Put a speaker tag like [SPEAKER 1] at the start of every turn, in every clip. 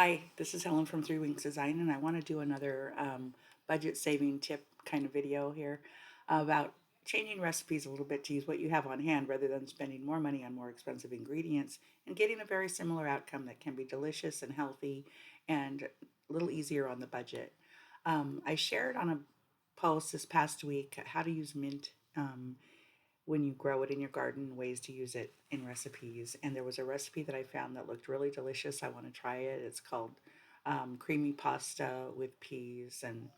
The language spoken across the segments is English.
[SPEAKER 1] Hi, this is Helen from Three Wings Design, and I want to do another budget saving tip kind of video here about changing recipes a little bit to use what you have on hand rather than spending more money on more expensive ingredients and getting a very similar outcome that can be delicious and healthy and a little easier on the budget. I shared on a post this past week how to use mint when you grow it in your garden, ways to use it in recipes. And there was a recipe that I found that looked really delicious. I want to try it. It's called creamy pasta with peas and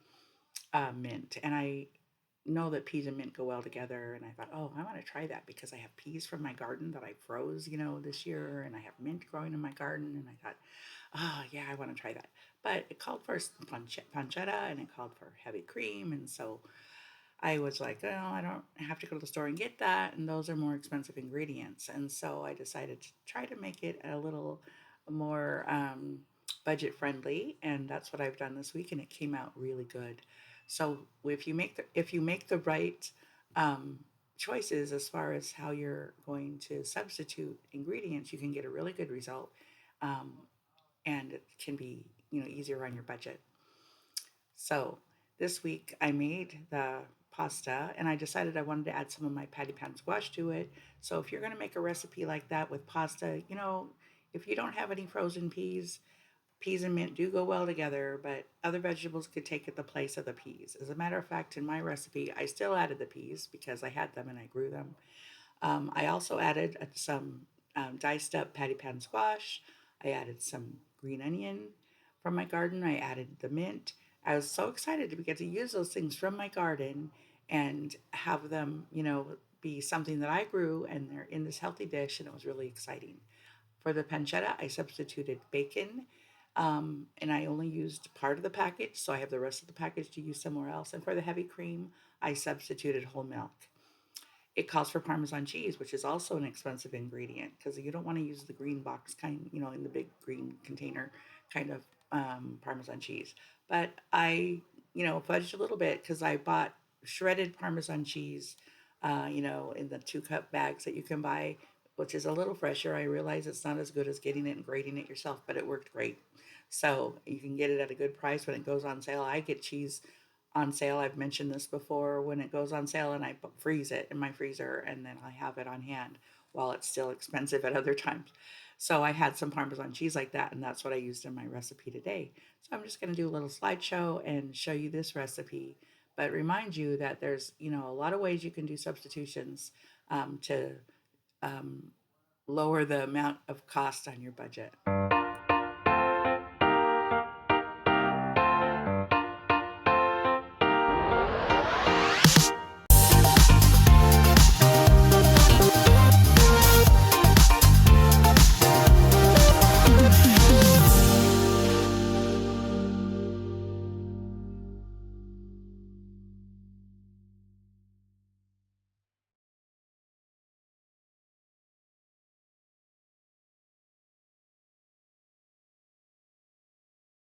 [SPEAKER 1] mint. And I know that peas and mint go well together. And I thought, oh, I want to try that because I have peas from my garden that I froze, this year. And I have mint growing in my garden. And I thought, oh, yeah, I want to try that. But it called for pancetta and it called for heavy cream. And so I was like, oh, I don't have to go to the store and get that. And those are more expensive ingredients. And so I decided to try to make it a little more budget friendly. And that's what I've done this week. And it came out really good. So if you make the right um, choices as far as how you're going to substitute ingredients, you can get a really good result. Um, and it can be easier on your budget. So this week I made the pasta and I decided I wanted to add some of my patty pan squash to it. So if you're going to make a recipe like that with pasta, if you don't have any frozen peas, peas and mint do go well together, but other vegetables could take the place of the peas. As a matter of fact, in my recipe, I still added the peas because I had them and I grew them. I also added some diced up patty pan squash. I added some green onion from my garden. I added the mint. I was so excited to get to use those things from my garden and have them, be something that I grew and they're in this healthy dish, and it was really exciting. For the pancetta, I substituted bacon, and I only used part of the package, so I have the rest of the package to use somewhere else. And for the heavy cream, I substituted whole milk. It calls for Parmesan cheese, which is also an expensive ingredient because you don't want to use the green box kind, in the big green container kind of Parmesan cheese. But I, fudged a little bit because I bought shredded Parmesan cheese, in the 2 cup bags that you can buy, which is a little fresher. I realize it's not as good as getting it and grating it yourself, but it worked great. So you can get it at a good price when it goes on sale. I get cheese on sale. I've mentioned this before when it goes on sale and I freeze it in my freezer and then I have it on hand while it's still expensive at other times. So I had some Parmesan cheese like that and that's what I used in my recipe today. So I'm just going to do a little slideshow and show you this recipe, but remind you that there's, a lot of ways you can do substitutions to um, lower the amount of cost on your budget.